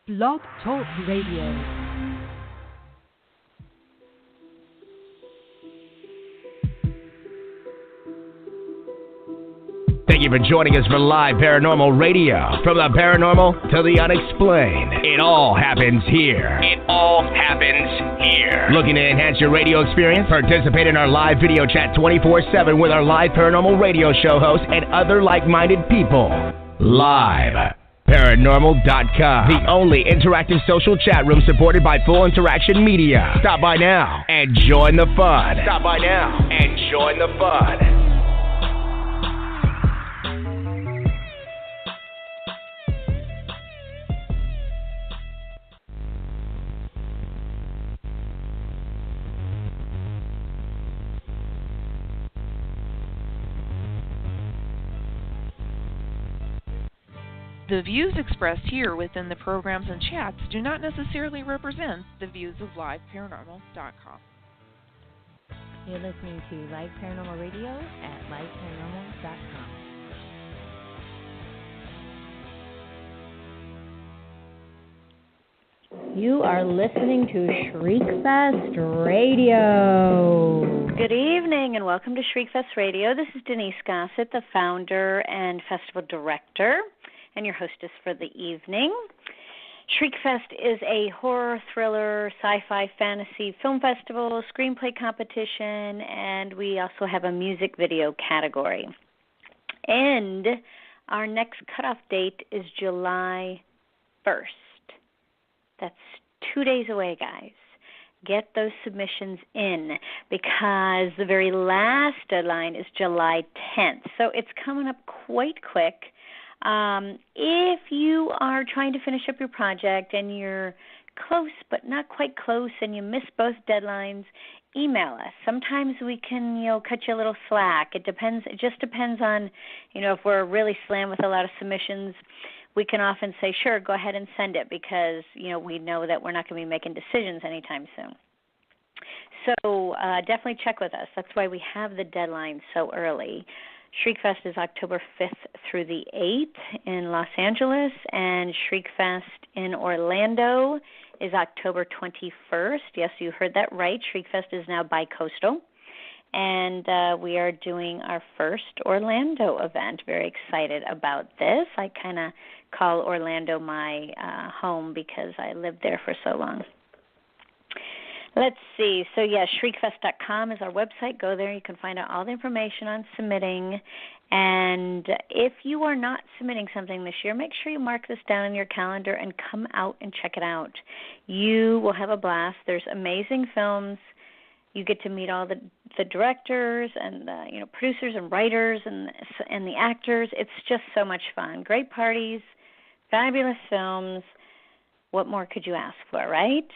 Blog Talk Radio. Thank you for joining us for live paranormal radio. From the paranormal to the unexplained, it all happens here. It all happens here. Looking to enhance your radio experience? Participate in our live video chat 24/7 with our live paranormal radio show hosts and other like-minded people. Live. Paranormal.com, the only interactive social chat room supported by Full Interaction Media. Stop by now and join the fun. Stop by now and join the fun. The views expressed here within the programs and chats do not necessarily represent the views of LiveParanormal.com. You're listening to Live Paranormal Radio at LiveParanormal.com. You are listening to Shriekfest Radio. Good evening and welcome to Shriekfest Radio. This is Denise Gossett, the founder and festival director, and your hostess for the evening. Shriekfest is a horror, thriller, sci-fi, fantasy film festival, screenplay competition, and we also have a music video category. And our next cutoff date is July 1st. That's 2 days away, guys. Get those submissions in because the very last deadline is July 10th. So it's coming up quite quick. If you are trying to finish up your project and you're close but not quite close and you miss both deadlines, email us. Sometimes we can, cut you a little slack. It just depends on, if we're really slammed with a lot of submissions, we can often say, sure, go ahead and send it because, we know that we're not going to be making decisions anytime soon. So definitely check with us. That's why we have the deadline so early. Shriekfest is October 5th through the 8th in Los Angeles, and Shriekfest in Orlando is October 21st. Yes, you heard that right. Shriekfest is now bi-coastal, and we are doing our first Orlando event. Very excited about this. I kind of call Orlando my home because I lived there for so long. Let's see. So, shriekfest.com is our website. Go there. You can find out all the information on submitting. And if you are not submitting something this year, make sure you mark this down in your calendar and come out and check it out. You will have a blast. There's amazing films. You get to meet all the directors and the, producers and writers and the actors. It's just so much fun. Great parties, fabulous films. What more could you ask for, right?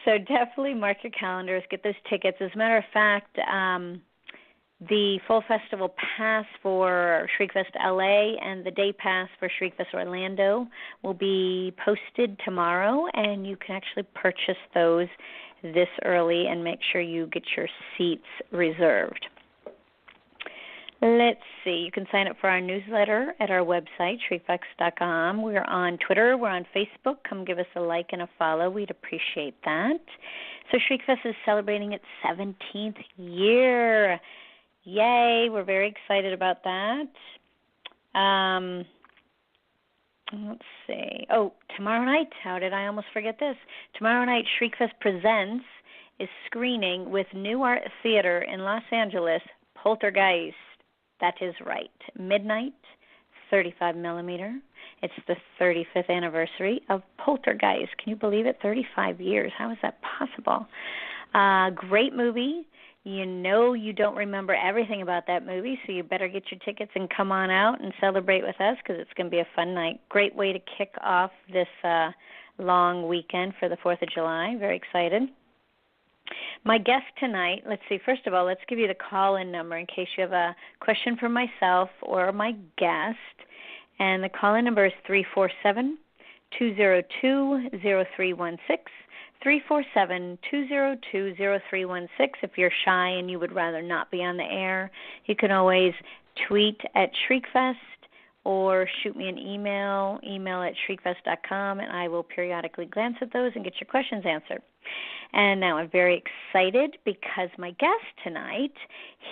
So definitely mark your calendars, get those tickets. As a matter of fact, the full festival pass for Shriekfest LA and the day pass for Shriekfest Orlando will be posted tomorrow, and you can actually purchase those this early and make sure you get your seats reserved. Let's see. You can sign up for our newsletter at our website, shriekfest.com. We're on Twitter. We're on Facebook. Come give us a like and a follow. We'd appreciate that. So Shriekfest is celebrating its 17th year. Yay. We're very excited about that. Let's see. Oh, tomorrow night. How did I almost forget this? Tomorrow night, Shriekfest Presents is screening with New Art Theater in Los Angeles, Poltergeist. That is right. Midnight, 35 millimeter. It's the 35th anniversary of Poltergeist. Can you believe it? 35 years. How is that possible? Great movie. You don't remember everything about that movie, so you better get your tickets and come on out and celebrate with us because it's going to be a fun night. Great way to kick off this long weekend for the 4th of July. Very excited. My guest tonight, let's see, first of all, let's give you the call-in number in case you have a question for myself or my guest. And the call-in number is 347-202-0316, 347-202-0316. If you're shy and you would rather not be on the air, you can always tweet at Shriekfest or shoot me an email at shriekfest.com, and I will periodically glance at those and get your questions answered. And now I'm very excited because my guest tonight,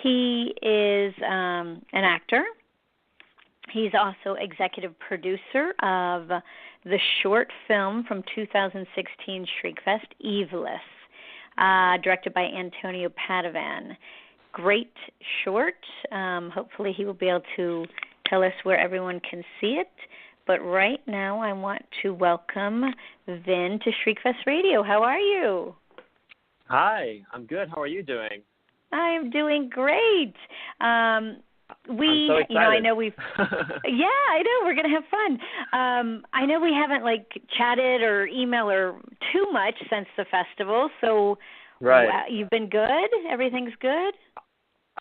he is an actor. He's also executive producer of the short film from 2016 Shriekfest, Eveless, directed by Antonio Padovan. Great short. Hopefully he will be able to tell us where everyone can see it. But right now I want to welcome Vin to Shriekfest Radio. How are you? Hi, I'm good. How are you doing? I am doing great. I'm so excited. I know we've, yeah, I know we're gonna have fun. I know we haven't chatted or emailed or too much since the festival. So, right, you've been good. Everything's good.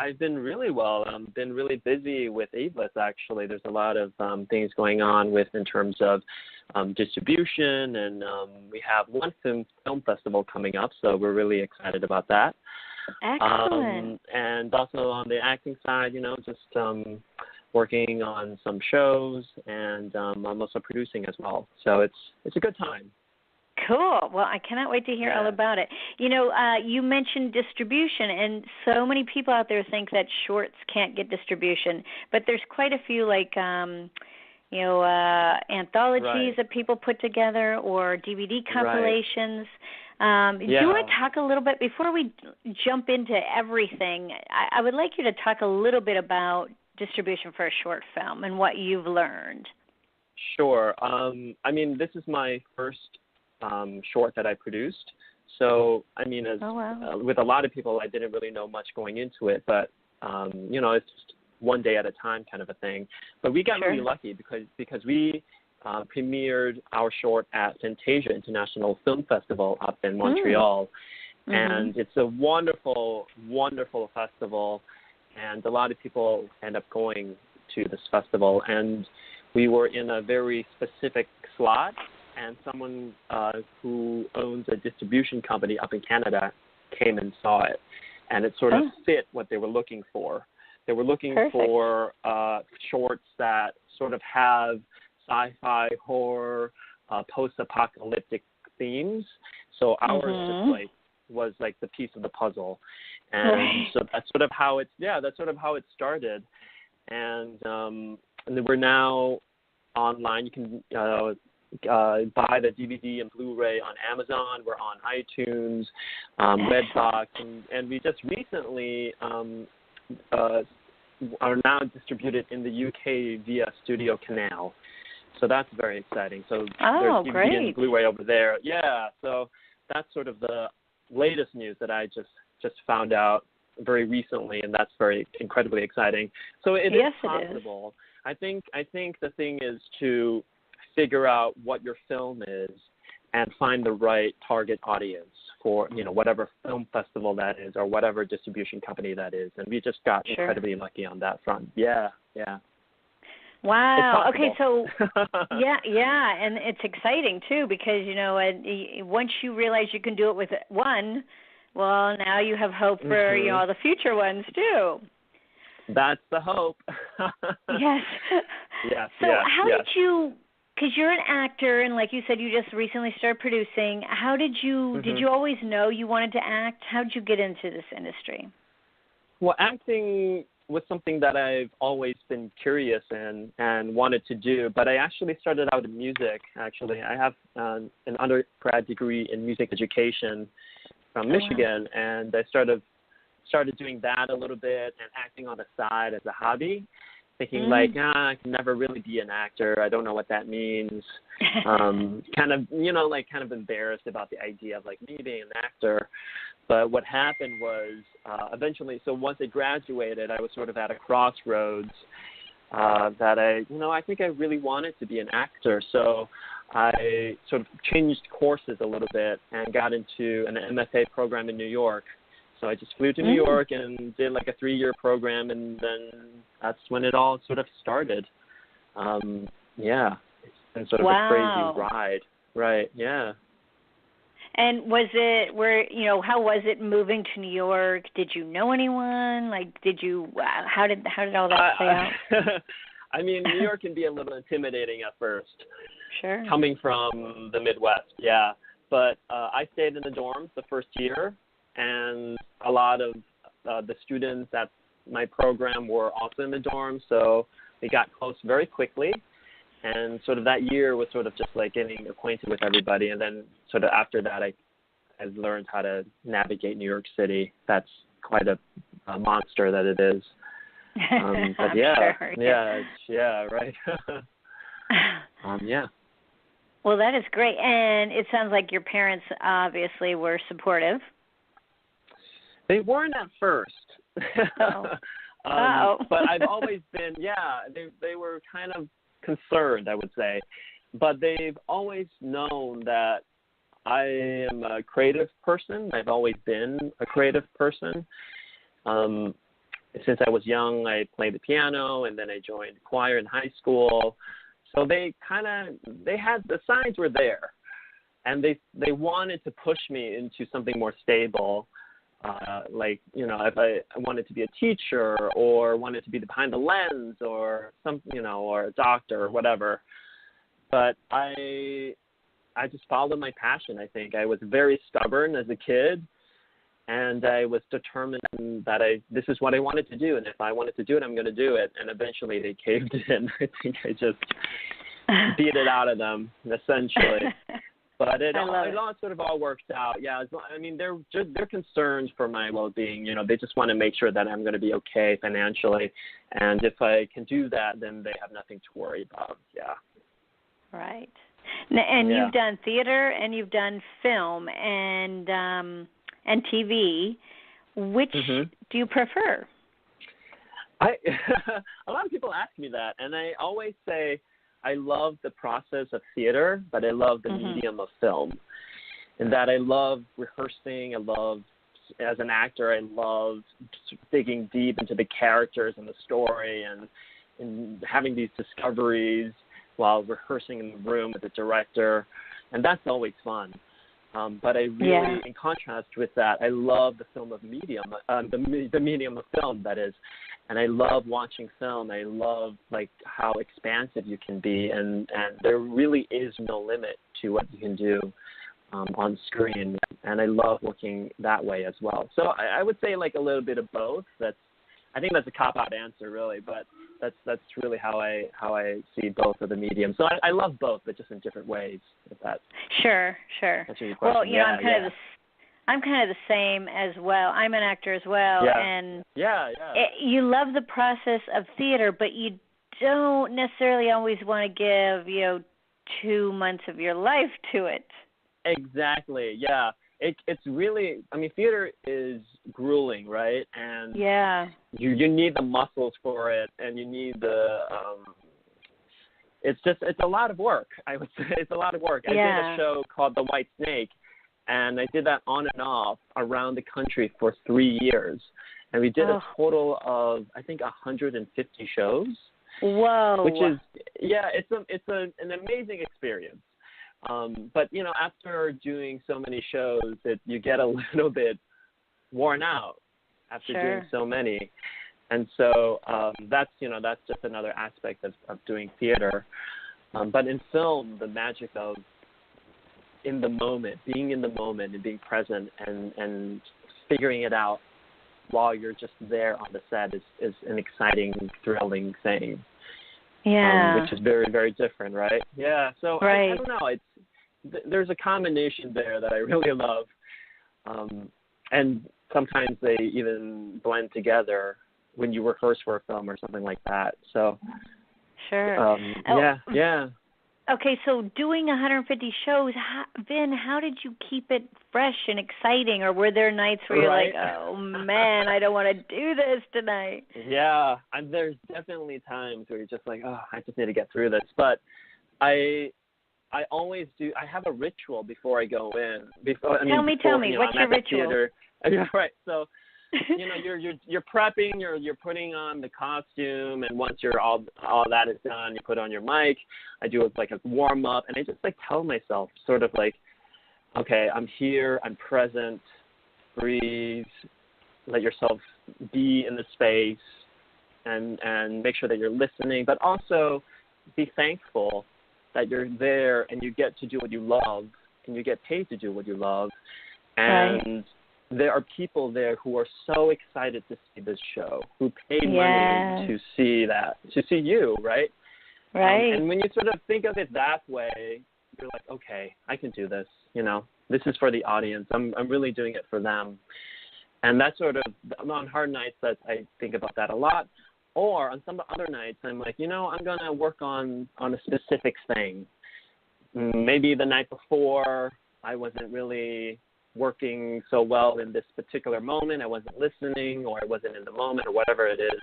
I've been really well. I've been really busy with Eveless, actually. There's a lot of things going on in terms of distribution, and we have one film festival coming up, so we're really excited about that. Excellent. And also on the acting side, just working on some shows, and I'm also producing as well. So it's a good time. Cool. Well, I cannot wait to hear all about it. You mentioned distribution, and so many people out there think that shorts can't get distribution, but there's quite a few anthologies that people put together or DVD compilations. Do you want to talk a little bit, before we jump into everything, I would like you to talk a little bit about distribution for a short film and what you've learned. Sure. This is my first short that I produced. So, with a lot of people, I didn't really know much going into it, but, it's just one day at a time kind of a thing. But we got really lucky because we premiered our short at Fantasia International Film Festival up in Montreal. And it's a wonderful, wonderful festival, and a lot of people end up going to this festival. And we were in a very specific slot, and someone who owns a distribution company up in Canada came and saw it, and it sort of fit what they were looking for. They were looking for shorts that sort of have sci-fi, horror, post-apocalyptic themes. So ours was the piece of the puzzle, and so that's sort of how it started. And we're now online. You can buy the DVD and Blu-ray on Amazon. We're on iTunes, Redbox, and we just recently are now distributed in the UK via Studio Canal. So that's very exciting. So there's DVD and Blu-ray over there. Yeah, so that's sort of the latest news that I just found out very recently, and that's very incredibly exciting. So it is possible. It is. I think the thing is to figure out what your film is and find the right target audience for, whatever film festival that is or whatever distribution company that is. And we just got incredibly lucky on that front. Yeah. Wow. Okay, so and it's exciting too because once you realize you can do it with one, well, now you have hope for the future ones too. That's the hope. Yes. Yes. So how did you? Because you're an actor, and like you said, you just recently started producing. How did you? Did you always know you wanted to act? How did you get into this industry? Well, acting was something that I've always been curious in and wanted to do, but I actually started out in music, actually. I have an undergrad degree in music education from Michigan, and I started doing that a little bit and acting on the side as a hobby, thinking I can never really be an actor. I don't know what that means. Kind of embarrassed about the idea of me being an actor. But what happened was eventually, so once I graduated, I was sort of at a crossroads that I think I really wanted to be an actor. So I sort of changed courses a little bit and got into an MFA program in New York. So I just flew to New York and did a 3-year program, and then that's when it all sort of started. It's been sort of a crazy ride. Right, yeah. And how was it moving to New York? Did you know anyone? How did all that play out? I mean, New York can be a little intimidating at first. Sure. Coming from the Midwest, yeah. But I stayed in the dorms the first year, and a lot of the students at my program were also in the dorms, so we got close very quickly. And sort of that year was sort of just like getting acquainted with everybody, and then sort of after that, I learned how to navigate New York City. That's quite a monster that it is. But yeah, sure. yeah, right. Yeah. Well, that is great. And it sounds like your parents obviously were supportive. They weren't at first. Oh. But I've always been, they were kind of concerned, I would say. But they've always known that I am a creative person. I've always been a creative person. Since I was young, I played the piano, and then I joined choir in high school. So they had the signs were there, and they wanted to push me into something more stable, like, you know, if I wanted to be a teacher or wanted to be behind the lens or or a doctor or whatever. But I just followed my passion. I think I was very stubborn as a kid, and I was determined that this is what I wanted to do, and if I wanted to do it, I'm going to do it. And eventually they caved in. I think I just beat it out of them, essentially. But it all sort of all worked out. Yeah, I mean, they're concerned for my well-being. You know, they just want to make sure that I'm going to be okay financially, and if I can do that, then they have nothing to worry about. Yeah. Right. And you've done theater, and you've done film, and TV. Which do you prefer? A lot of people ask me that, and I always say I love the process of theater, but I love the medium of film. In that I love rehearsing, as an actor, I love digging deep into the characters and the story and having these discoveries while rehearsing in the room with the director, and that's always fun. But I really, in contrast with that, I love the film of medium, the medium of film, that is. And I love watching film. I love, like, how expansive you can be, and there really is no limit to what you can do on screen. And I love working that way as well. So I would say, like, a little bit of both. I think that's a cop-out answer, really, but that's really how I see both of the mediums. So I love both, but just in different ways. If that sure. That's your question. Well, I'm kind of the same as well. I'm an actor as well, and you love the process of theater, but you don't necessarily always want to give 2 months of your life to it. Exactly. Yeah. It's really, I mean, theater is grueling, right? And you need the muscles for it, and you need it's a lot of work. I would say it's a lot of work. I did a show called The White Snake, and I did that on and off around the country for 3 years. And we did a total of, I think, 150 shows. Whoa. Which is, it's an amazing experience. But, after doing so many shows, you get a little bit worn out after doing so many. And so that's just another aspect of doing theater. But in film, the magic of in the moment, being in the moment and being present and figuring it out while you're just there on the set is an exciting, thrilling thing. Yeah. Which is very, very different, right? Yeah. So I don't know. There's a combination there that I really love. And sometimes they even blend together when you rehearse for a film or something like that. So sure. Yeah. Okay, so doing 150 shows, Vin, how did you keep it fresh and exciting? Or were there nights where you're like, oh, man, I don't want to do this tonight? Yeah, and there's definitely times where you're just like, oh, I just need to get through this. But I always do. I have a ritual before I go in. Tell me, what's your ritual? Yeah, right. So, you're prepping, you're putting on the costume, and once you're all that is done, you put on your mic. I do like a warm up, and I just tell myself sort of like, okay, I'm here, I'm present, breathe, let yourself be in the space, and make sure that you're listening, but also be thankful that you're there and you get to do what you love and you get paid to do what you love. And there are people there who are so excited to see this show, who paid money to see you, right? Right. And when you sort of think of it that way, you're like, okay, I can do this. This is for the audience. I'm really doing it for them. And that's sort of, on hard nights, that I think about that a lot. Or on some other nights, I'm like, I'm going to work on a specific thing. Maybe the night before, I wasn't really working so well in this particular moment. I wasn't listening, or I wasn't in the moment, or whatever it is.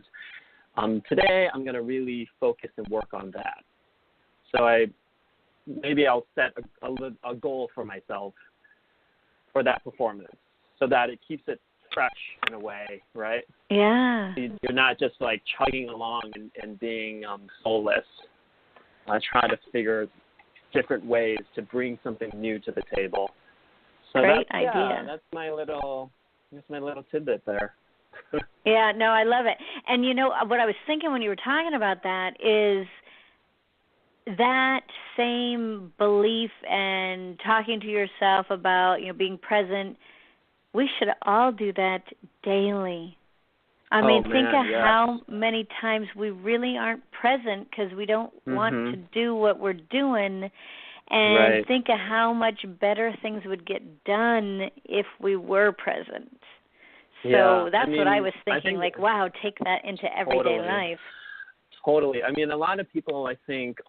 Today, I'm going to really focus and work on that. So I'll set a goal for myself for that performance, so that it keeps it fresh in a way, right? Yeah. You're not just like chugging along and being soulless. I try to figure different ways to bring something new to the table. So Great idea. Yeah, that's my little tidbit there. Yeah, no, I love it. And what I was thinking when you were talking about that is that same belief and talking to yourself about, being present. We should all do that daily. I mean, think of how many times we really aren't present because we don't want to do what we're doing. And think of how much better things would get done if we were present. So that's what I was thinking, like, wow, take that into everyday life. Totally. I mean, a lot of people, I think,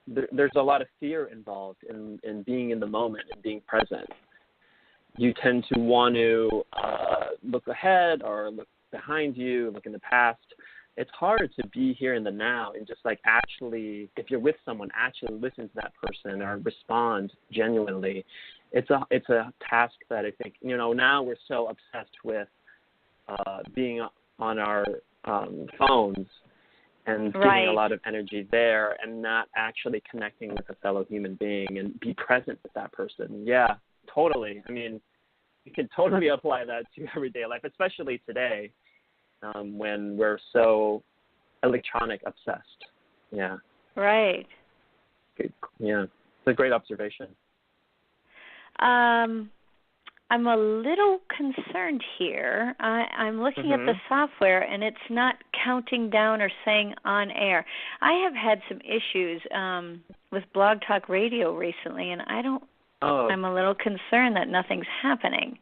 there's a lot of fear involved in being in the moment and being present. You tend to want to look ahead or look behind you, look in the past. It's hard to be here in the now and just like actually, if you're with someone, actually listen to that person or respond genuinely. It's a task that I think, now we're so obsessed with being on our phones and giving a lot of energy there and not actually connecting with a fellow human being and be present with that person. Yeah, totally. I mean, you can totally apply that to everyday life, especially today when we're so electronic obsessed. Yeah. Right. Good. Yeah. It's a great observation. I'm a little concerned here. I'm looking at the software, and it's not counting down or saying on air. I have had some issues with Blog Talk Radio recently, and I'm a little concerned that nothing's happening.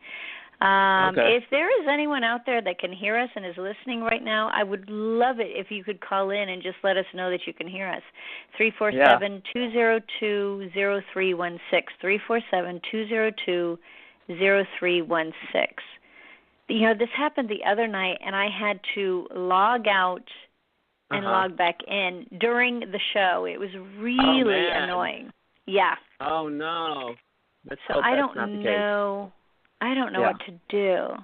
If there is anyone out there that can hear us and is listening right now, I would love it if you could call in and just let us know that you can hear us. 347-202-0316. 347-202-0316. This happened the other night, and I had to log out and log back in during the show. It was really annoying. Yeah. Oh, no. So I don't know. I don't know what to do.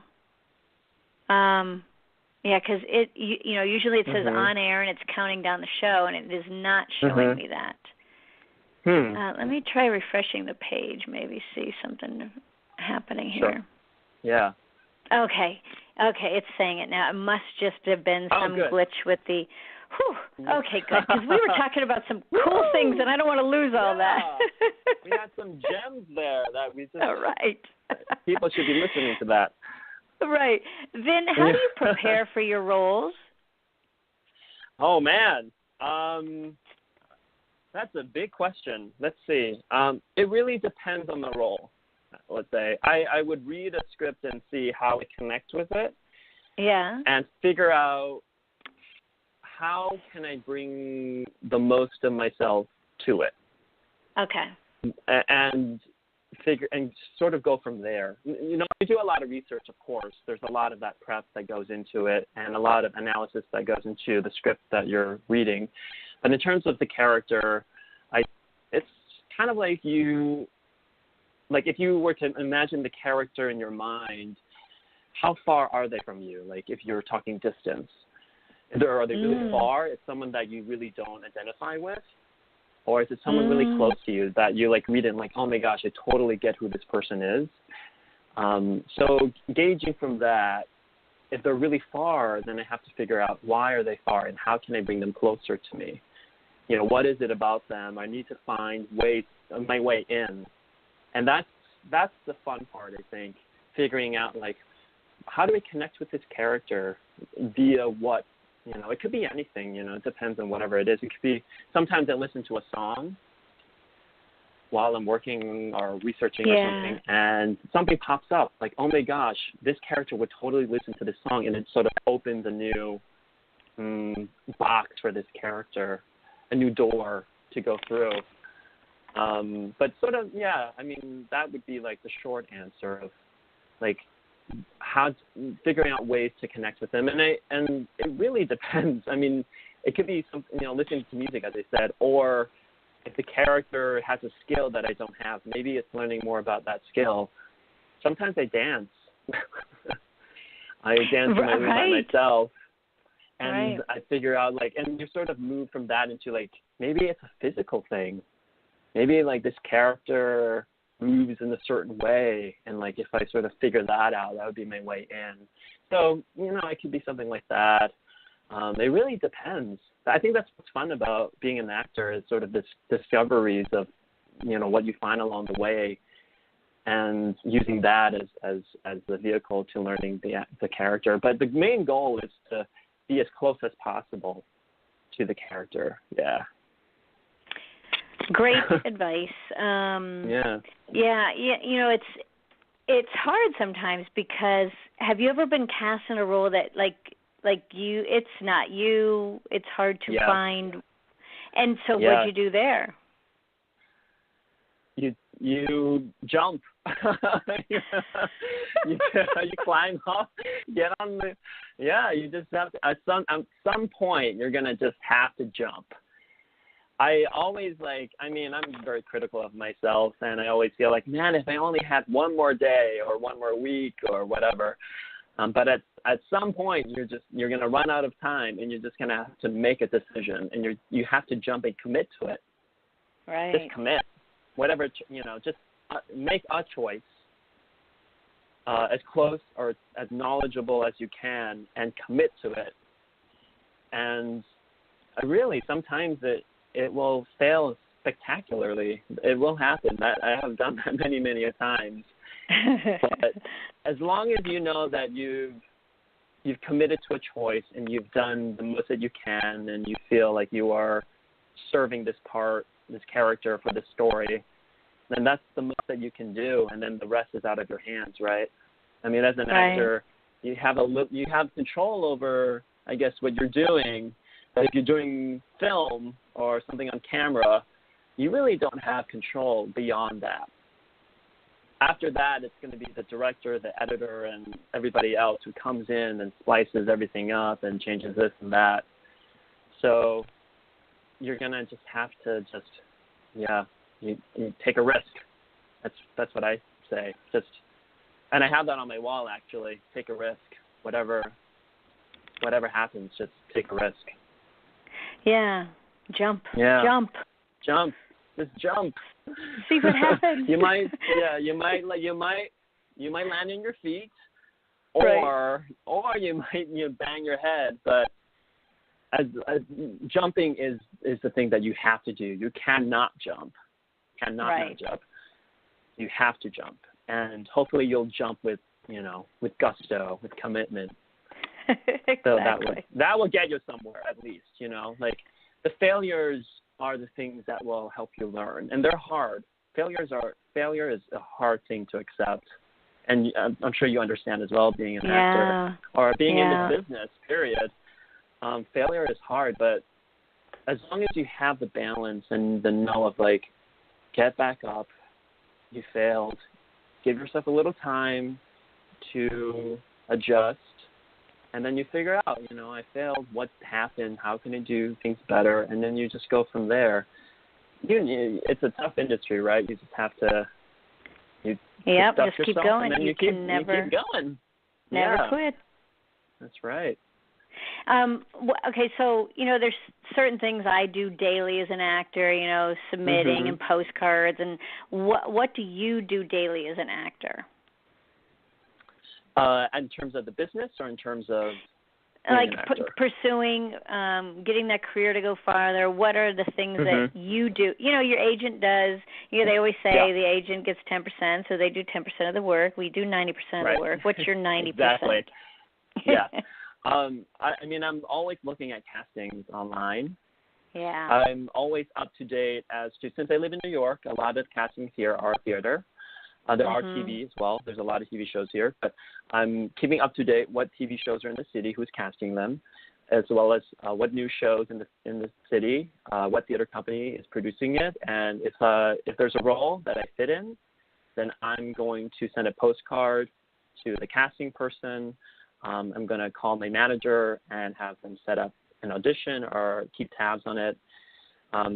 Because usually it says on air and it's counting down the show, and it is not showing me that. Let me try refreshing the page, maybe see something happening here. Sure. Yeah. Okay, it's saying it now. It must just have been some glitch with the... Okay, good, because we were talking about some cool things, and I don't want to lose all that. We had some gems there that we just... All right. People should be listening to that. Right. Vin, how do you prepare for your roles? Oh, man. That's a big question. Let's see. It really depends on the role, let's say. I would read a script and see how it connects with it. Yeah. And figure out how can I bring the most of myself to it. Okay. And sort of go from there. We do a lot of research, of course. There's a lot of that prep that goes into it and a lot of analysis that goes into the script that you're reading. But in terms of the character, it's kind of like if you were to imagine the character in your mind, how far are they from you? Like if you're talking distance, are they really far? Is someone that you really don't identify with? Or is it someone really close to you that you read it and oh my gosh, I totally get who this person is? So gauging from that if they're really far, then I have to figure out why are they far and how can I bring them closer to me. You know, what is it about them? I need to find my way in. And that's the fun part, I think, figuring out, like, how do I connect with this character via what? You know, it could be anything, you know, it depends on whatever it is. It could be, sometimes I listen to a song while I'm working or researching or something, and something pops up, like, oh my gosh, this character would totally listen to this song, and it sort of opens a new box for this character, a new door to go through. But sort of, yeah, I mean, that would be like the short answer of, like, how figuring out ways to connect with them, and it really depends. I mean, it could be something, you know, listening to music, as I said, or if the character has a skill that I don't have, maybe it's learning more about that skill. Sometimes I dance. I dance by myself, and I figure out, like, and you sort of move from that into, like, maybe it's a physical thing. Maybe, like, this character moves in a certain way, and, like, if I sort of figure that out, that would be my way in. So, you know, it could be something like that. It really depends. I think that's what's fun about being an actor, is sort of this discoveries of, you know, what you find along the way, and using that as the vehicle to learning the character. But the main goal is to be as close as possible to the character. Yeah. Great advice. Yeah. You know, it's hard sometimes, because have you ever been cast in a role that like you, it's not you, it's hard to find, and so what'd you do there? You jump. you climb up, get on the. Yeah, you just have to. At some point, you're gonna just have to jump. I always I'm very critical of myself, and I always feel like, man, if I only had one more day or one more week or whatever. But at some point, you're gonna run out of time, and you're just gonna have to make a decision, and you have to jump and commit to it. Right. Just commit. Whatever, you know, just make a choice, as close or as knowledgeable as you can, and commit to it. And really, sometimes it will fail spectacularly. It will happen. I have done that many, many a times. But as long as you know that you've committed to a choice, and you've done the most that you can, and you feel like you are serving this character for the story, then that's the most that you can do, and then the rest is out of your hands, right? I mean, as an actor, you have control over, I guess, what you're doing. But if you're doing film or something on camera, you really don't have control beyond that. After that, it's going to be the director, the editor, and everybody else who comes in and splices everything up and changes this and that. So you're going to just have to you take a risk. That's what I say. And I have that on my wall, actually. Take a risk. Whatever happens, just take a risk. Yeah. Jump. Yeah. Jump. Just jump. See what happens. You might land on your feet, or you might bang your head. But as jumping is the thing that you have to do. You cannot jump. Not jump. You have to jump, and hopefully you'll jump with gusto, with commitment. Exactly. So that will get you somewhere, at least. You know, like, the failures are the things that will help you learn, and they're hard. Failure is a hard thing to accept, and I'm sure you understand as well, being an actor or being in this business. Period. Failure is hard, but as long as you have the balance and the know of, like, get back up, you failed, give yourself a little time to adjust. And then you figure out, I failed, what happened, how can I do things better, and then you just go from there. It's a tough industry, right? You just have to just keep going. And then you keep going. Never quit. That's right. Okay, so, there's certain things I do daily as an actor, submitting and postcards, and what do you do daily as an actor? In terms of the business or in terms of like pursuing, getting that career to go farther? What are the things that you do? You know, your agent does. You know, they always say the agent gets 10%, so they do 10% of the work. We do 90% of the work. What's your 90%? Exactly. Yeah. I mean, I'm always looking at castings online. Yeah. I'm always up to date as to, since I live in New York, a lot of castings here are theater. There are TV as well. There's a lot of TV shows here, but I'm keeping up to date what TV shows are in the city, who's casting them, as well as what new shows in the city, what theater company is producing it, and if there's a role that I fit in, then I'm going to send a postcard to the casting person. I'm going to call my manager and have them set up an audition or keep tabs on it.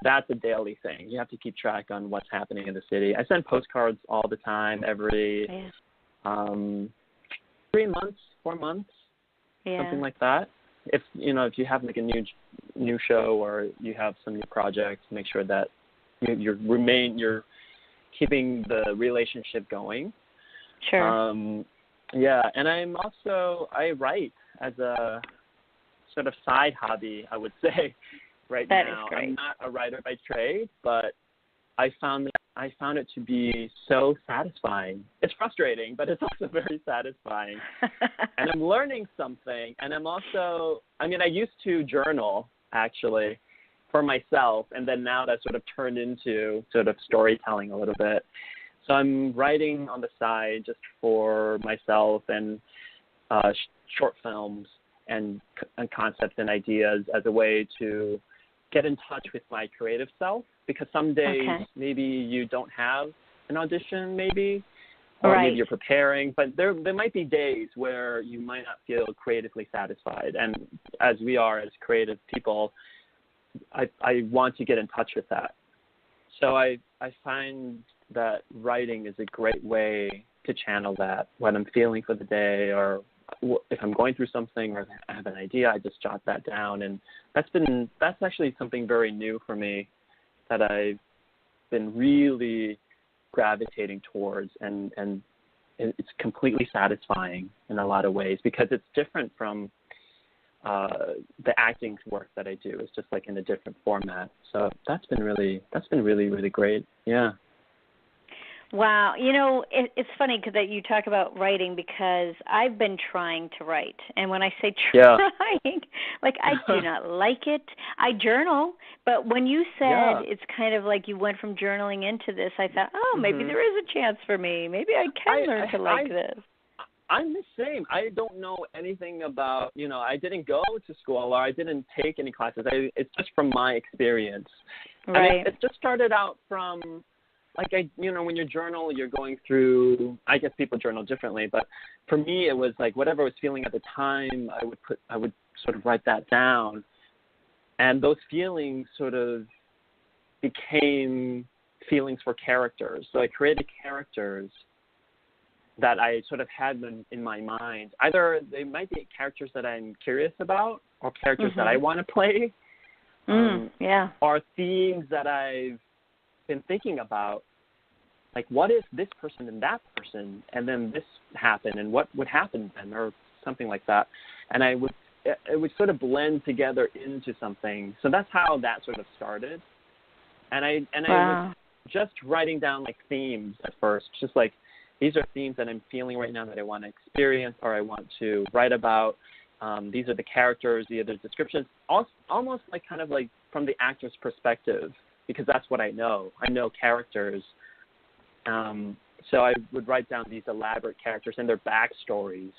That's a daily thing. You have to keep track on what's happening in the city. I send postcards all the time, every 3 months, 4 months, something like that. If you have like a new show or you have some new projects, make sure that you're keeping the relationship going. Sure. And I write as a sort of side hobby, I would say. Right that now, is great. I'm not a writer by trade, but I found it to be so satisfying. It's frustrating, but it's also very satisfying. And I'm learning something. And I used to journal, actually, for myself, and then now that sort of turned into sort of storytelling a little bit. So I'm writing on the side just for myself and short films and concepts and ideas as a way to get in touch with my creative self, because some days maybe you don't have an audition, or maybe you're preparing, but there might be days where you might not feel creatively satisfied. And as we are as creative people, I want to get in touch with that. So I find that writing is a great way to channel that, what I'm feeling for the day, or if I'm going through something or I have an idea, I just jot that down. And that's actually something very new for me that I've been really gravitating towards, and it's completely satisfying in a lot of ways, because it's different from the acting work that I do. It's just like in a different format. So that's been really, really great. Yeah. Wow. It's funny that you talk about writing, because I've been trying to write. And when I say trying, like I do not like it. I journal, but when you said it's kind of like you went from journaling into this, I thought, maybe there is a chance for me. Maybe I can learn to like this. I'm the same. I don't know anything about, I didn't go to school or I didn't take any classes. It's just from my experience. Right. And it just started out from, when you journal, you're going through, I guess people journal differently, but for me it was like whatever I was feeling at the time, I would sort of write that down. And those feelings sort of became feelings for characters. So I created characters that I sort of had in my mind. Either they might be characters that I'm curious about, or characters that I want to play, or themes that I've been thinking about, like what if this person and that person, and then this happened, and what would happen then, or something like that. And it would sort of blend together into something. So that's how that sort of started. And I was just writing down like themes at first, just like these are themes that I'm feeling right now that I want to experience or I want to write about. These are the characters, the other descriptions, almost like kind of like from the actor's perspective, because that's what I know. I know characters. So I would write down these elaborate characters and their backstories.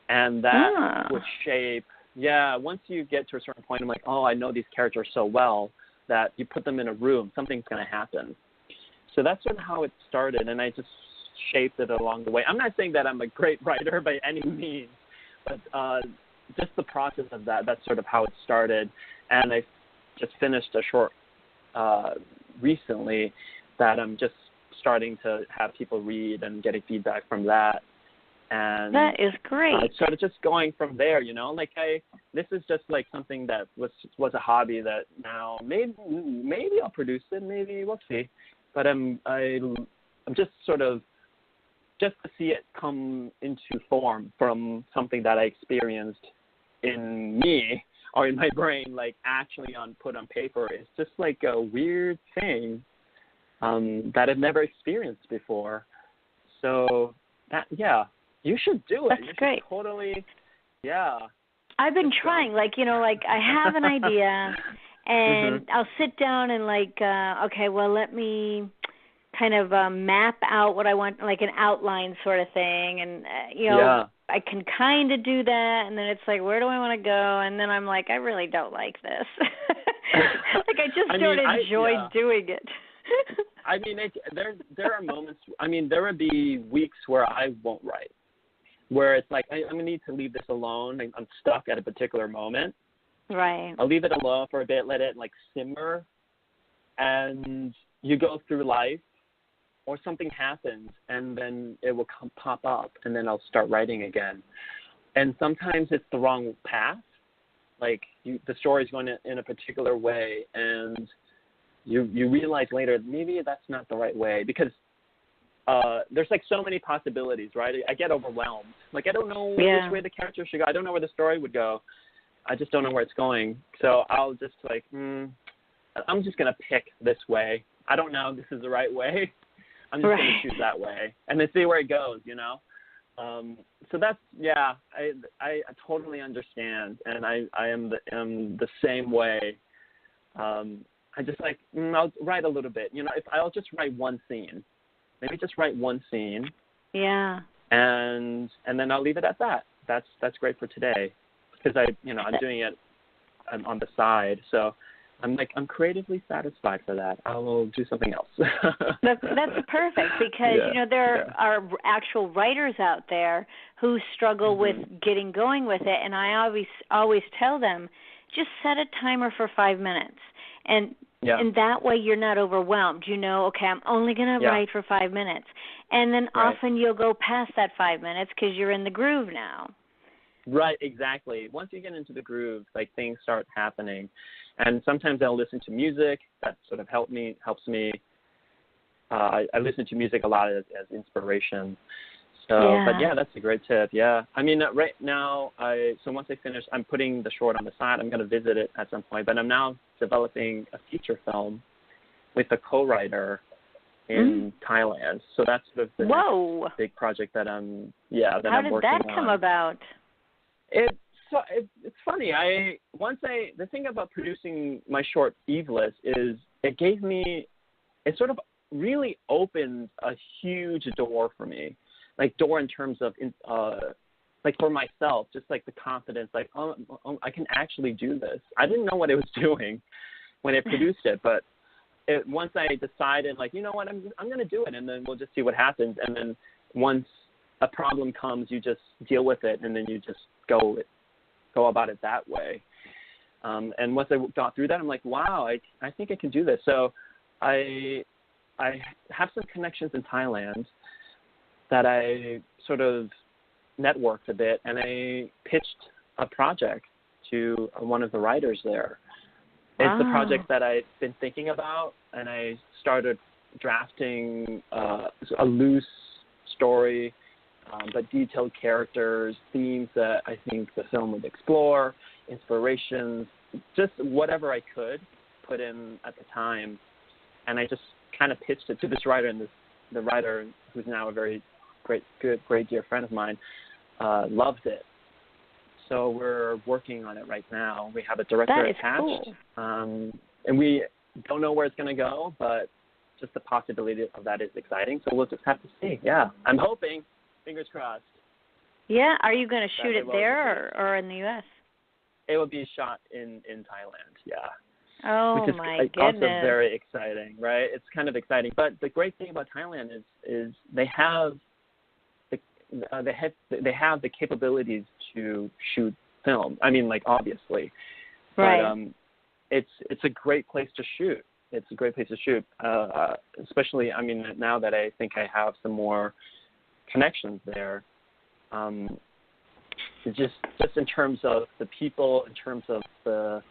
And that would shape, once you get to a certain point, I'm like, I know these characters so well that you put them in a room, something's going to happen. So that's sort of how it started, and I just shaped it along the way. I'm not saying that I'm a great writer by any means, but just the process of that's sort of how it started. And I just finished a short recently that I'm just starting to have people read and getting feedback from that. And that is great. Sort of just going from there, this is just like something that was a hobby that now maybe I'll produce it, maybe we'll see. But I'm just sort of just to see it come into form from something that I experienced in me or in my brain, like actually put on paper, it's just like a weird thing that I've never experienced before. So that, yeah, you should do it. That's great. Totally, yeah. I've been trying, like, you know, like I have an idea and I'll sit down and like, okay, well, let me kind of map out what I want, like an outline sort of thing. And, you know, I can kind of do that. And then it's like, where do I want to go? And then I'm like, I really don't like this. Like, I just don't enjoy doing it. I mean, there are moments, I mean, there would be weeks where I won't write, where it's like, I'm going to need to leave this alone. I'm stuck at a particular moment. Right. I'll leave it alone for a bit, let it, like, simmer, and you go through life, or something happens, and then it will pop up, and then I'll start writing again. And sometimes it's the wrong path. Like, the story's going in a particular way, and you realize later, maybe that's not the right way, because there's, like, so many possibilities, right? I get overwhelmed. Like, I don't know which way the character should go. I don't know where the story would go. I just don't know where it's going. So I'll just, like, I'm just going to pick this way. I don't know if this is the right way. I'm just going to choose that way and then see where it goes, you know? So that's, yeah, I totally understand. And I am the same way. I just like, I'll write a little bit, you know, if I'll just write one scene, maybe just write one scene. Yeah. And then I'll leave it at that. That's great for today, because I'm doing it on the side. So I'm creatively satisfied for that. I will do something else. That's perfect, because there are actual writers out there who struggle with getting going with it, and I always tell them, just set a timer for 5 minutes, and that way you're not overwhelmed. You know, okay, I'm only going to write for 5 minutes, and then often you'll go past that 5 minutes because you're in the groove now. Right, exactly. Once you get into the groove, like, things start happening. And sometimes I'll listen to music that sort of helps me. I listen to music a lot as inspiration. So, but yeah, that's a great tip. Yeah. I mean, right now, so once I finish, I'm putting the short on the side. I'm going to visit it at some point. But I'm now developing a feature film with a co-writer in Thailand. So that's sort of the next big project that I'm working on. How did that come about? It's funny. The thing about producing my short Eveless is it sort of really opened a huge door for me, like door in terms of like for myself, just like the confidence, like oh, I can actually do this. I didn't know what I was doing when I produced it, but once I decided, like, you know what, I'm going to do it, and then we'll just see what happens. And then once a problem comes, you just deal with it, and then you just go about it that way. And once I got through that, I'm like, wow, I think I can do this. So I have some connections in Thailand that I sort of networked a bit, and I pitched a project to one of the writers there. It's a project that I've been thinking about, and I started drafting a loose story, but detailed characters, themes that I think the film would explore, inspirations, just whatever I could put in at the time. And I just kind of pitched it to this writer, and the writer, who's now a very great dear friend of mine, loved it. So we're working on it right now. We have a director attached, cool. And we don't know where it's going to go, but just the possibility of that is exciting. So we'll just have to see. Yeah, I'm hoping. Fingers crossed. Yeah, are you going to shoot it there or in the U.S.? It will be shot in Thailand, yeah. Oh, which is my goodness. Also very exciting, right? It's kind of exciting. But the great thing about Thailand is they have the capabilities to shoot film. I mean, like, obviously. Right. But it's a great place to shoot. It's a great place to shoot, especially, I mean, now that I think I have some more connections there, just in terms of the people, in terms of the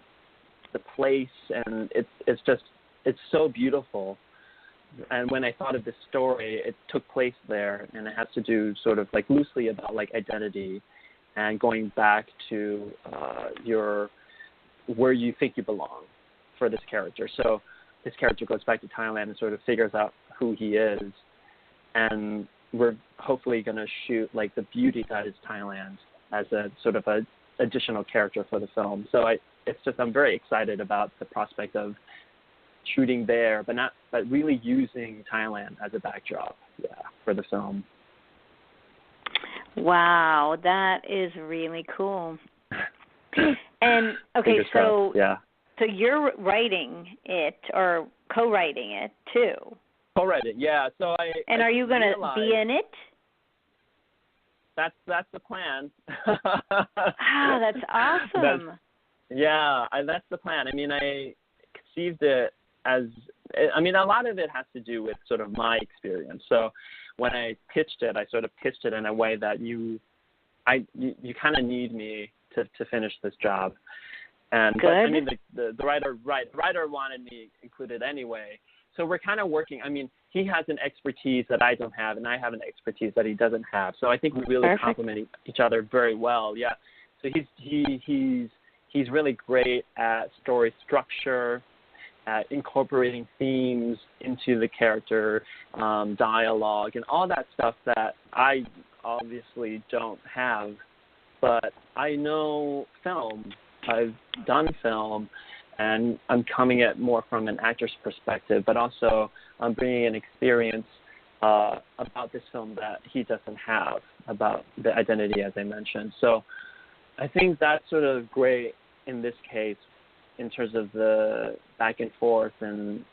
place, and it's so beautiful. and when I thought of this story, it took place there, and it has to do sort of like loosely about like identity and going back to where you think you belong for this character. So this character goes back to Thailand and sort of figures out who he is, and we're hopefully going to shoot like the beauty that is Thailand as a sort of a additional character for the film. So I'm very excited about the prospect of shooting there, but really using Thailand as a backdrop, for the film. Wow, that is really cool. And okay, so you're writing it or co-writing it too. Co-writing, yeah. So are you going to be in it? That's the plan. That's awesome. That's the plan. I mean, I conceived it as, a lot of it has to do with sort of my experience. So when I pitched it, I sort of pitched it in a way that you kind of need me to finish this job. And good. But, I mean, the writer wanted me included anyway. So we're kind of working. I mean, he has an expertise that I don't have, and I have an expertise that he doesn't have. So I think we really complement each other very well. Yeah. So he's really great at story structure, at incorporating themes into the character, dialogue, and all that stuff that I obviously don't have. But I know film. I've done film, and I'm coming at more from an actor's perspective, but also I'm bringing an experience about this film that he doesn't have, about the identity, as I mentioned. So I think that's sort of great in this case in terms of the back and forth, and,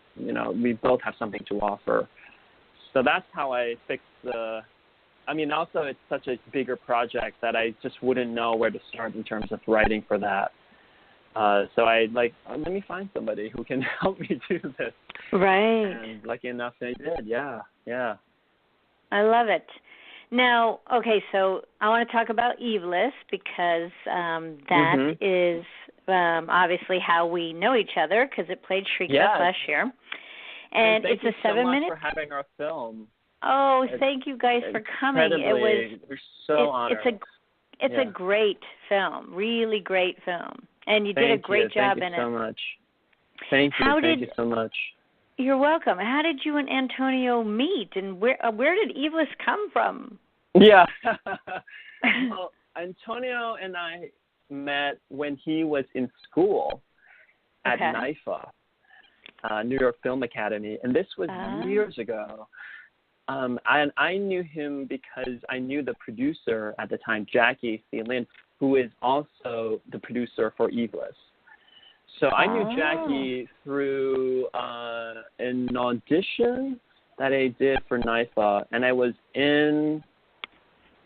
we both have something to offer. So that's how I fixed also it's such a bigger project that I just wouldn't know where to start in terms of writing for that. So let me find somebody who can help me do this. Right. And lucky enough they did, yeah. I love it. Now, okay, so I want to talk about Eveless because that is obviously how we know each other, because it played Shriekfest last year. And it's a 7 minute. Thank you so much for having our film. Oh, thank you guys for coming. We're so honored. It's a great film, really great film. And you did a great job in it. Thank you so much. Thank you so much. You're welcome. How did you and Antonio meet, and where did Eveless come from? Yeah. Well, Antonio and I met when he was in school at NYFA, New York Film Academy, and this was years ago. And I knew him because I knew the producer at the time, Jackie Thielin, who is also the producer for Eveless. So I knew Jackie through an audition that I did for NYFA, and I was in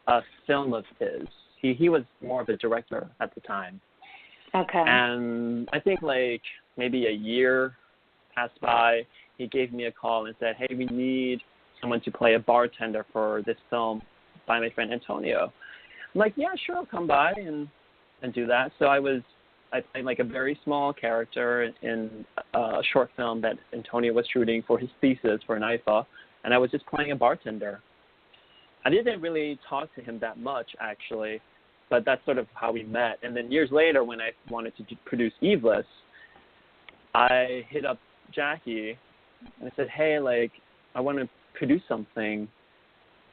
a film of his. He was more of a director at the time. Okay. And I think maybe a year passed by, he gave me a call and said, hey, we need someone to play a bartender for this film by my friend Antonio. I'm like, yeah, sure, I'll come by and do that. So I played a very small character in a short film that Antonio was shooting for his thesis for NYFA, and I was just playing a bartender. I didn't really talk to him that much, actually, but that's sort of how we met. And then years later, when I wanted to produce Eveless, I hit up Jackie and I said, hey, I want to produce something.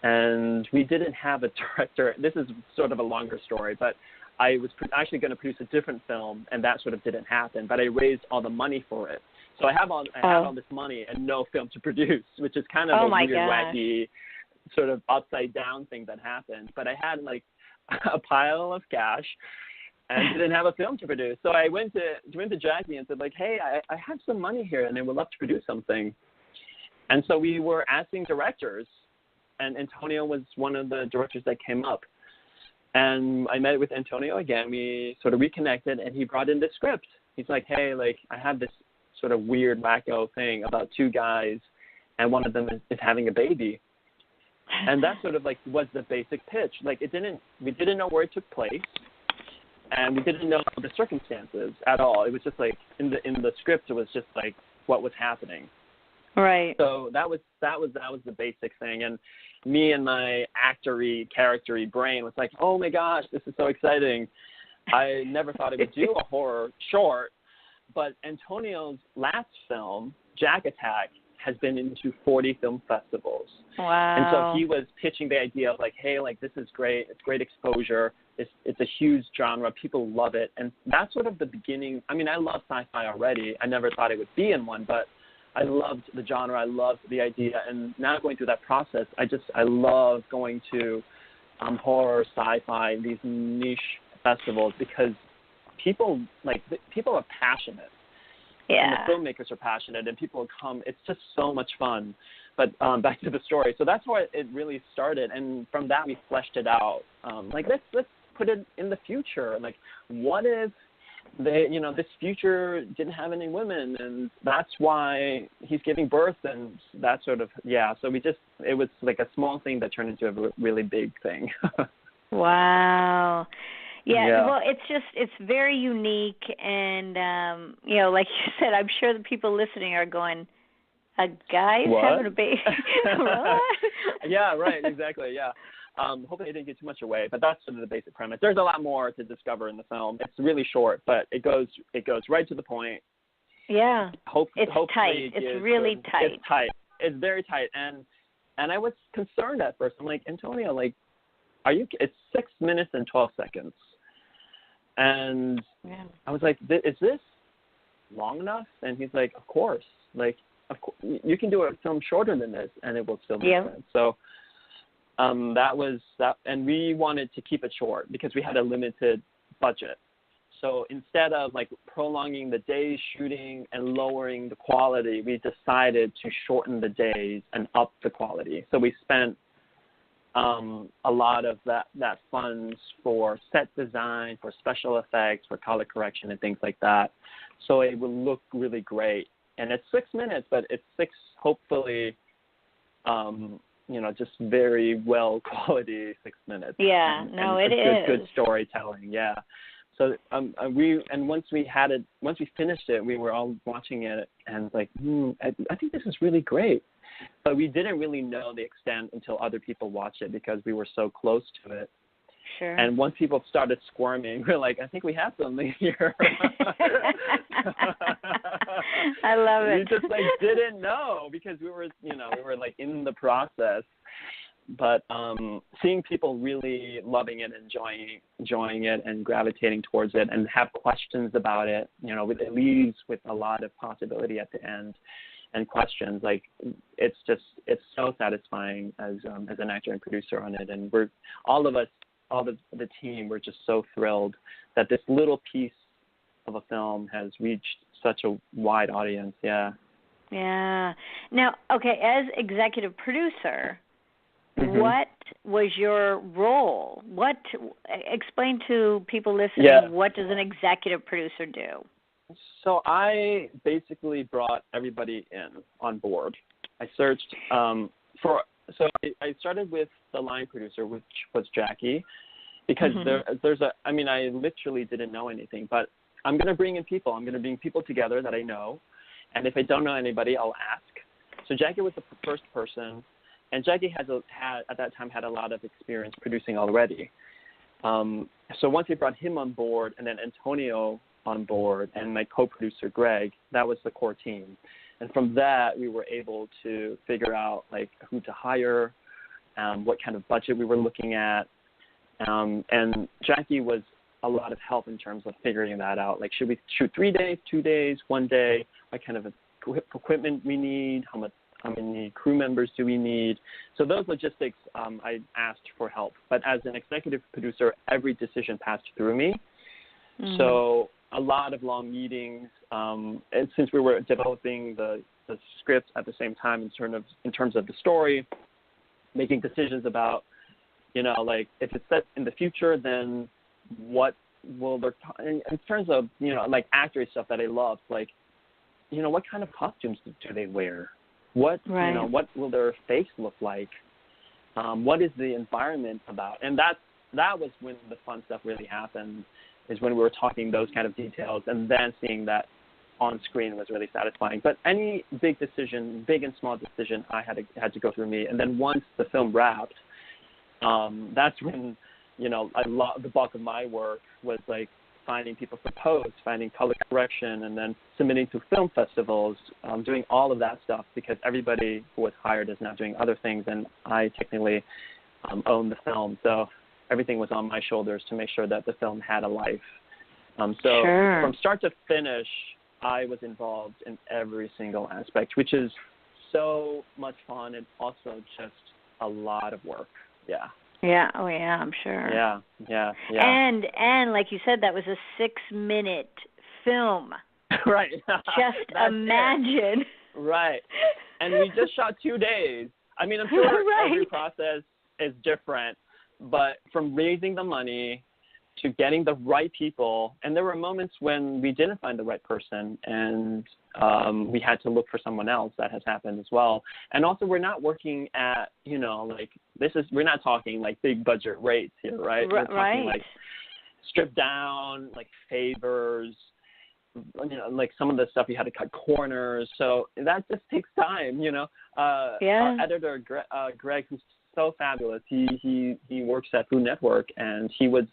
And we didn't have a director. This is sort of a longer story, but I was actually going to produce a different film, and that sort of didn't happen. But I raised all the money for it. So I had all this money and no film to produce, which is kind of a weird, wacky, sort of upside down thing that happened. But I had a pile of cash and didn't have a film to produce. So I went to Jackie and said, hey, I have some money here, and I would love to produce something. And so we were asking directors, and Antonio was one of the directors that came up. And I met with Antonio again. We sort of reconnected, and he brought in the script. He's like, hey, I have this sort of weird, wacko thing about two guys, and one of them is having a baby. And that sort of was the basic pitch. We didn't know where it took place, and we didn't know the circumstances at all. It was just in the script, it was just what was happening. Right. So that was the basic thing. And me and my actory, charactery brain was like, oh my gosh, this is so exciting. I never thought I would do a horror short, but Antonio's last film, Jack Attack, has been into 40 film festivals. Wow. And so he was pitching the idea of like, hey, like this is great. It's great exposure. It's a huge genre. People love it. And that's sort of the beginning. I mean, I love sci-fi already. I never thought I would be in one, but I loved the genre. I loved the idea. And now going through that process, I love going to horror, sci-fi, these niche festivals because people are passionate. Yeah. And the filmmakers are passionate, and people come. It's just so much fun. But back to the story. So that's how it really started, and from that we fleshed it out. Let's put it in the future. Like, what if this future didn't have any women, and that's why he's giving birth, and that sort of So it was like a small thing that turned into a really big thing. Wow. Yeah, well, it's very unique, and like you said, I'm sure the people listening are going, a guy's having a baby. What? Yeah, right, exactly, yeah. Hopefully I didn't give too much away, but that's sort of the basic premise. There's a lot more to discover in the film. It's really short, but it goes right to the point. Yeah, it's tight. It's really tight. It's tight. It's very tight, and I was concerned at first. I'm like, Antonio, like, it's 6 minutes and 12 seconds. And I was like, is this long enough? And he's like, of course. Like, of course, you can do a film shorter than this, and it will still make sense. So that was that. And we wanted to keep it short because we had a limited budget. So instead of, like, prolonging the days shooting and lowering the quality, we decided to shorten the days and up the quality. So we spent a lot of that funds for set design, for special effects, for color correction and things like that. So it will look really great. And it's 6 minutes, but it's 6, hopefully, just very well quality 6 minutes. Yeah, it is. Good storytelling, yeah. So once we finished it, we were all watching it and like, I think this is really great. But we didn't really know the extent until other people watched it because we were so close to it. Sure. And once people started squirming, we're like, I think we have something here. I love it. We just didn't know because we were like in the process. But seeing people really loving it, enjoying it, and gravitating towards it, and have questions about it, it leaves with a lot of possibility at the end. And questions, like, it's so satisfying as an actor and producer on it, and we're all the team, we're just so thrilled that this little piece of a film has reached such a wide audience. Yeah. Now, okay, as executive producer, what was your role? Explain to people listening, what does an executive producer do? So I basically brought everybody on board. I searched I started with the line producer, which was Jackie, because I literally didn't know anything, but I'm going to bring in people. I'm going to bring people together that I know, and if I don't know anybody, I'll ask. So Jackie was the first person, and Jackie had at that time had a lot of experience producing already. So once we brought him on board, and then Antonio on board, and my co-producer Greg, that was the core team. And from that, we were able to figure out like who to hire, what kind of budget we were looking at, and Jackie was a lot of help in terms of figuring that out. Like, should we shoot 3 days, 2 days, 1 day? What kind of equipment we need? How many crew members do we need? So those logistics, I asked for help. But as an executive producer, every decision passed through me. So a lot of long meetings, and since we were developing the script at the same time in terms of the story, making decisions about, like, if it's set in the future, then what will in terms of, like, actor stuff that I love, like, what kind of costumes do they wear? What will their face look like? What is the environment about? And that was when the fun stuff really happened, is when we were talking those kind of details, and then seeing that on screen was really satisfying. But any big decision, big and small decision, I had to go through me. And then once the film wrapped, that's when, the bulk of my work was like finding people for post, finding color correction, and then submitting to film festivals, doing all of that stuff, because everybody who was hired is now doing other things, and I technically own the film. So everything was on my shoulders to make sure that the film had a life. Sure. From start to finish, I was involved in every single aspect, which is so much fun and also just a lot of work. Yeah. Yeah. Oh, yeah. I'm sure. Yeah. And like you said, that was a 6-minute film. Right. Just imagine. Right. And we just shot 2 days. I mean, I'm sure every process is different, but from raising the money to getting the right people, and there were moments when we didn't find the right person, and we had to look for someone else. That has happened as well. And also, we're not working at, we're not talking like big budget rates here, right? We're talking like stripped down, like favors, like some of the stuff you had to cut corners. So that just takes time, Our editor, Greg, who's so fabulous, he works at Food Network, and he was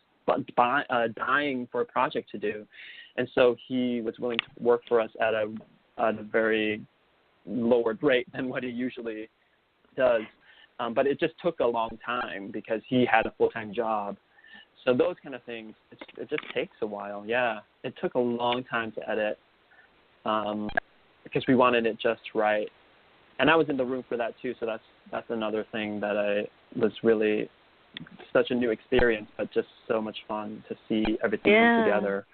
dying for a project to do, and so he was willing to work for us at a very lowered rate than what he usually does, but it just took a long time because he had a full-time job. So those kind of things, it just takes a while. Yeah, it took a long time to edit because we wanted it just right, and I was in the room for that too. So that's another thing that I was really such a new experience, but just so much fun to see everything come together.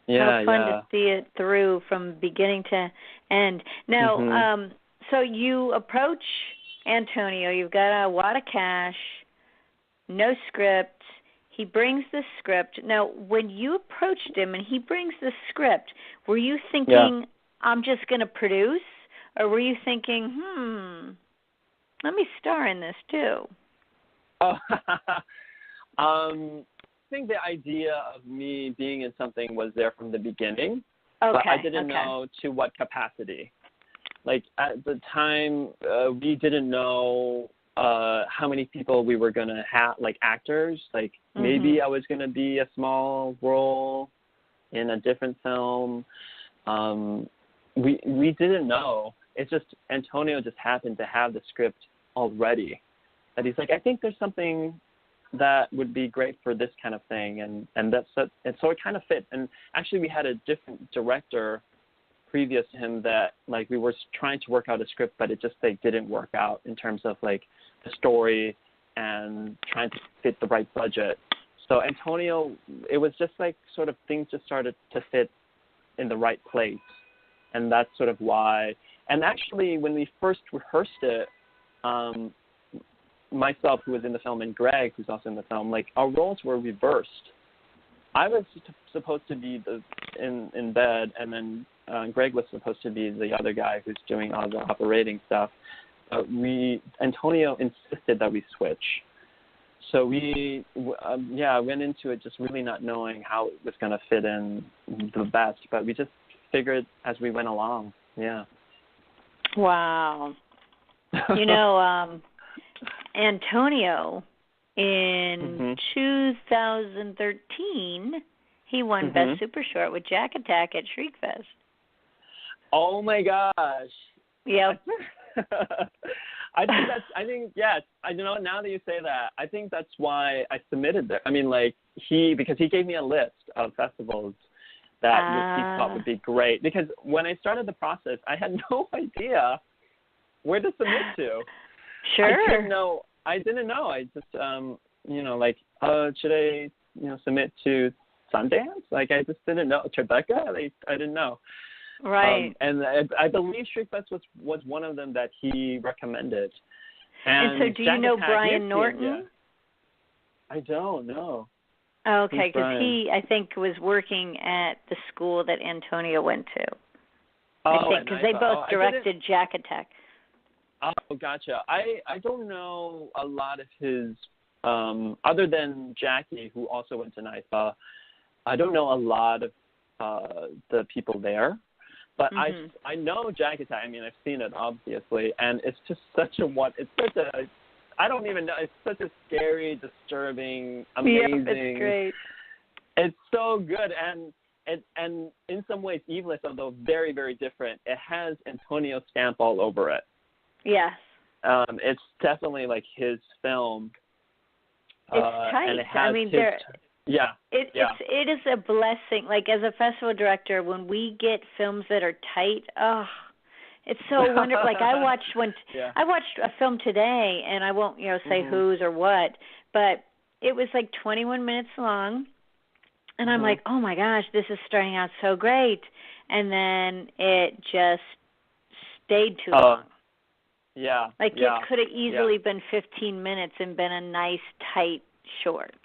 How fun to see it through from beginning to end. Now, so you approach Antonio. You've got a wad of cash, no script. He brings the script. Now, when you approached him and he brings the script, were you thinking, I'm just going to produce? Or were you thinking, let me star in this too? Oh, I think the idea of me being in something was there from the beginning, but I didn't know to what capacity. Like at the time, we didn't know how many people we were going to have, like actors. Like maybe I was going to be a small role in a different film. We didn't know. It's just Antonio just happened to have the script already. That he's like, I think there's something that would be great for this kind of thing, and so it kind of fit. And actually, we had a different director previous to him that like we were trying to work out a script, but it just didn't work out in terms of like the story and trying to fit the right budget. So Antonio, it was just like sort of things just started to fit in the right place, and that's sort of why. And actually, when we first rehearsed it, myself, who was in the film, and Greg, who's also in the film, like our roles were reversed. I was supposed to be in bed, and then Greg was supposed to be the other guy who's doing all the operating stuff. Antonio insisted that we switch. So we went into it just really not knowing how it was going to fit in the best, but we just figured as we went along. Yeah. Wow. Antonio, in 2013, he won Best Super Short with Jack Attack at Shriekfest. Oh my gosh. Yep. I think yes. I know now that you say that, I think that's why I submitted there. I mean, like because he gave me a list of festivals that he thought would be great. Because when I started the process, I had no idea where to submit to. Sure. I didn't know. I just, should I, submit to Sundance? Like, I just didn't know. Tribeca? I didn't know. Right. And I believe Shriekfest was one of them that he recommended. And so do you know Brian Norton? Yeah. I don't know. Okay, because he, I think, was working at the school that Antonio went to. I think, because they both directed Jack Attack. Oh, gotcha. I don't know a lot of his, other than Jackie, who also went to NIFA, I don't know a lot of the people there. But I know Jag Attack. I mean, I've seen it obviously, and it's just I don't even know. It's such a scary, disturbing, amazing. Yeah, it's great. It's so good, and in some ways, Eveless, although very, very different, it has Antonio's stamp all over it. Yes. It's definitely like his film. It's tight. And it has it is a blessing. Like, as a festival director, when we get films that are tight, it's so wonderful. Like, I watched a film today, and I won't, say whose or what, but it was like 21 minutes long, and I'm like, oh my gosh, this is starting out so great, and then it just stayed too long. Yeah. Like, it could have easily been 15 minutes and been a nice, tight short.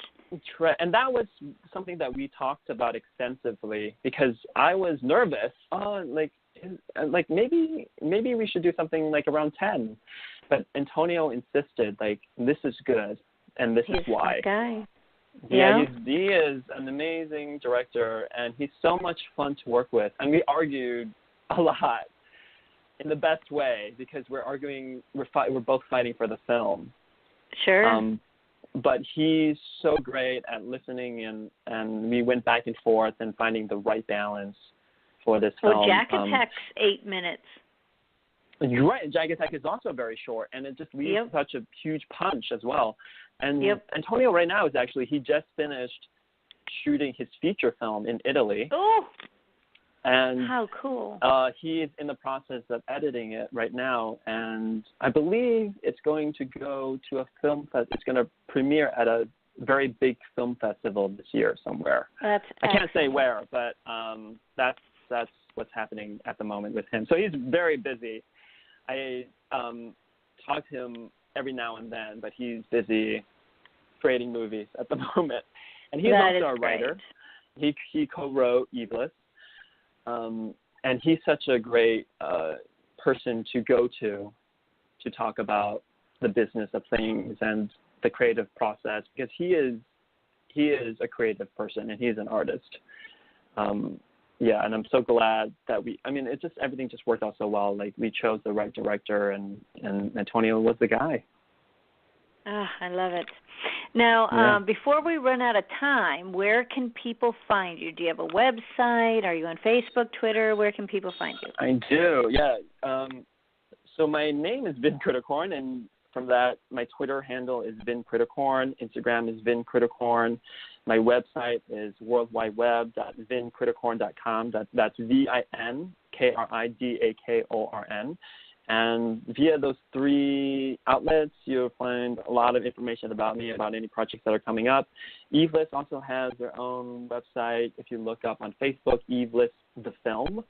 And that was something that we talked about extensively, because I was nervous. Maybe we should do something like around 10. But Antonio insisted, like, this is good, and this is why. He's a guy. Yeah, he is an amazing director, and he's so much fun to work with. And we argued a lot in the best way, because we're both fighting for the film. Sure. But he's so great at listening, and we went back and forth and finding the right balance for this film. Well, Jag Attack's 8 minutes. You're right. Jag Attack is also very short, and it just leaves such a huge punch as well. And Antonio right now he just finished shooting his feature film in Italy. Oh, and how cool! He is in the process of editing it right now, and I believe it's going to go to a film fest. It's going to premiere at a very big film festival this year somewhere. I can't say where, but that's what's happening at the moment with him. So he's very busy. I talk to him every now and then, but he's busy creating movies at the moment. And he's also a writer. He co-wrote Eveless. And he's such a great person to go to talk about the business of things and the creative process, because he is a creative person and he's an artist. And I'm so glad that everything just worked out so well. Like, we chose the right director, and Antonio was the guy. I love it. Now, before we run out of time, where can people find you? Do you have a website? Are you on Facebook, Twitter? Where can people find you? I do, yeah. So my name is Vin Kridakorn, and from that, my Twitter handle is Vin Kridakorn. Instagram is Vin Kridakorn. My website is worldwideweb.vinkridakorn.com. That's VINKRIDAKORN. And via those 3 outlets, you'll find a lot of information about me, about any projects that are coming up. Eveless also has their own website. If you look up on Facebook, Eveless the Film,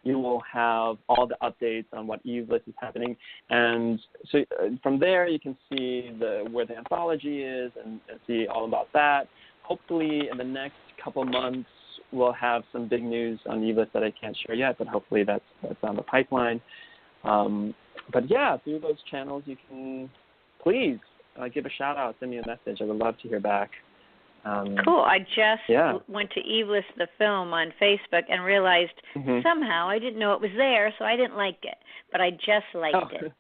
you will have all the updates on what Eveless is happening. And so from there, you can see where the anthology is and see all about that. Hopefully, in the next couple months, we'll have some big news on Eveless that I can't share yet, but hopefully that's on the pipeline. But yeah, through those channels, you can please give a shout out, send me a message. I would love to hear back. Cool. I just went to Eveless the Film on Facebook and realized somehow I didn't know it was there, so I didn't like it, but I just liked it.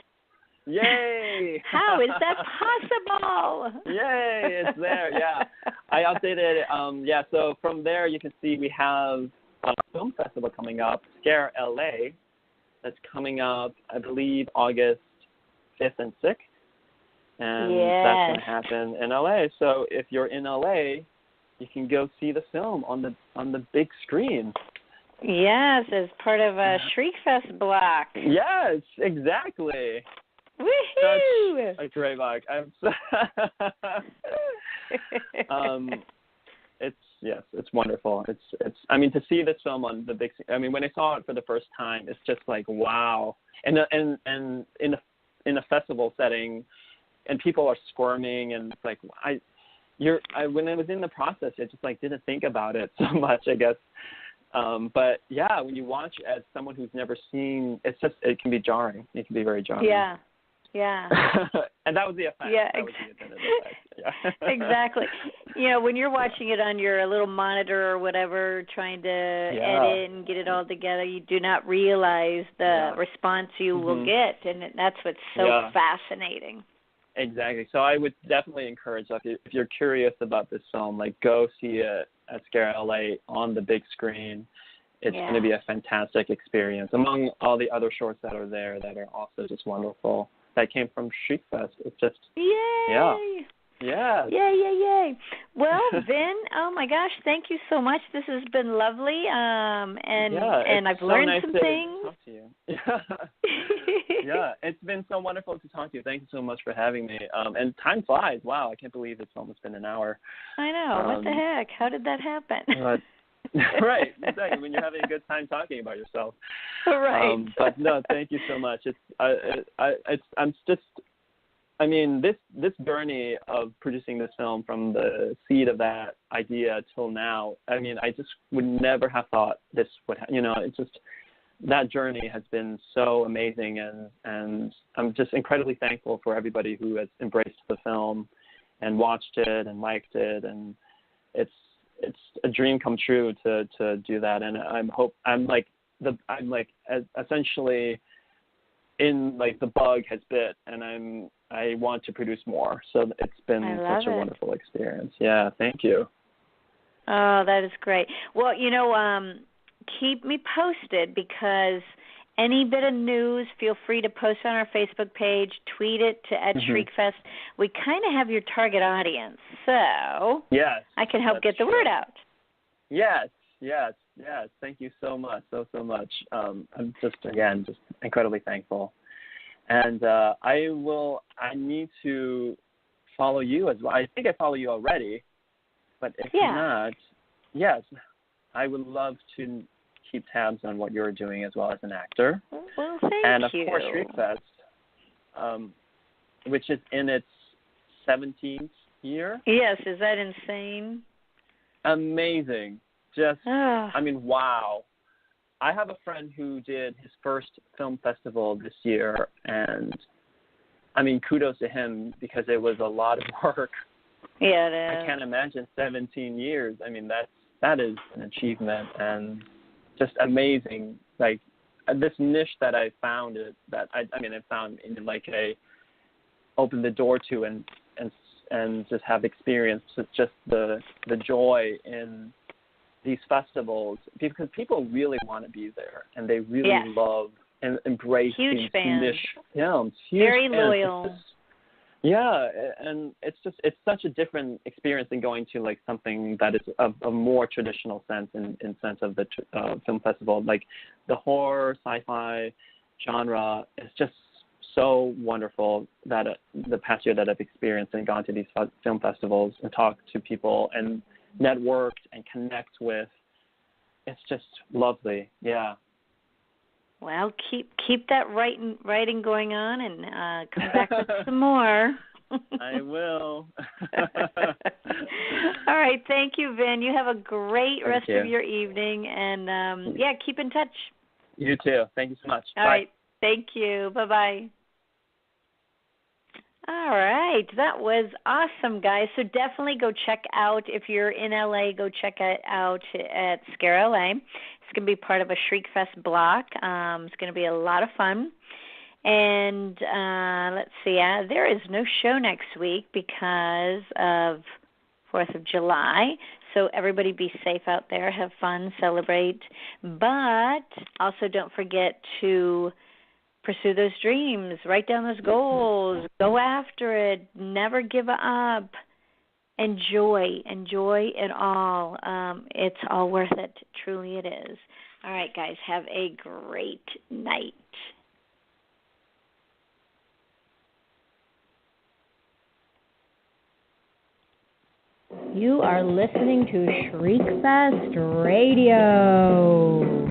Yay! How is that possible? Yay! It's there. Yeah, I updated it. So from there, you can see we have a film festival coming up, Scare LA. That's coming up, I believe, August 5th and 6th. And that's going to happen in LA. So if you're in LA, you can go see the film on the big screen. Yes, as part of a Shriekfest block. Yes, exactly. Woohoo! Such a great block. It's wonderful. It's to see this film on the big screen. When I saw it for the first time, it's just like, wow. And in a festival setting, and people are squirming, and it's like when I was in the process, I just didn't think about it so much, I guess. But when you watch as someone who's never seen, it can be jarring. It can be very jarring. Yeah. Yeah. And that was the effect. Yeah, Yeah. Exactly. When you're watching it on your little monitor or whatever, trying to edit and get it all together, you do not realize the response you will get, and that's what's so fascinating. Exactly. So I would definitely encourage, if you're curious about this film, go see it at Scare LA on the big screen. It's going to be a fantastic experience. Among all the other shorts that are there that are also just wonderful, that came from Shriekfest. It's just, yay! Yeah. Yay. Well, Vin, oh my gosh, thank you so much. This has been lovely. And I've learned some things. Talk to you. Yeah, it's been so wonderful to talk to you. Thank you so much for having me. And time flies. Wow, I can't believe it's almost been an hour. I know. What the heck? How did that happen? Right, exactly. When you're having a good time talking about yourself. Right. But no, thank you so much. This journey of producing this film from the seed of that idea till now, I just would never have thought this would it's just, that journey has been so amazing, and I'm just incredibly thankful for everybody who has embraced the film and watched it and liked it, and it's a dream come true to do that, and essentially in the bug has bit, and I want to produce more. So it's been such a wonderful experience. Yeah, thank you. Oh, that is great. Well, keep me posted, because any bit of news, feel free to post on our Facebook page, tweet it to @Shriekfest. We kind of have your target audience, so I can help get the word out. Yes. Thank you so much, so much. I'm just incredibly thankful. And I need to follow you as well. I think I follow you already, but if not, yes, I would love to keep tabs on what you're doing as well as an actor. Well, thank you. And of course, Shriekfest, which is in its 17th year. Yes, is that insane? Amazing. Just, wow. I have a friend who did his first film festival this year, and kudos to him, because it was a lot of work. Yeah, it is. I can't imagine 17 years. That is an achievement, and just amazing. This niche that I found, I found in opened the door to, and just have experienced just the joy in these festivals, because people really want to be there, and they really love and embrace these niche films. Very loyal. And it's such a different experience than going to something that is of a more traditional sense in sense of the film festival. The horror, sci-fi genre is just so wonderful that the past year that I've experienced and gone to these film festivals and talked to people and networked and connect with. It's just lovely. Yeah. Well, keep that writing going on, and come back with some more. I will. All right. Thank you, Vin. You have a great rest of your evening, and keep in touch. You too. Thank you so much. All right. Thank you. Bye-bye. All right. That was awesome, guys. So definitely go check out, if you're in LA, go check it out at Scare LA. It's going to be part of a Shriekfest block. It's going to be a lot of fun. And let's see, there is no show next week because of 4th of July. So everybody be safe out there, have fun, celebrate. But also don't forget to pursue those dreams, write down those goals, go after it, never give up. Enjoy it all. It's all worth it. Truly it is. All right, guys, have a great night. You are listening to Shriekfest Radio.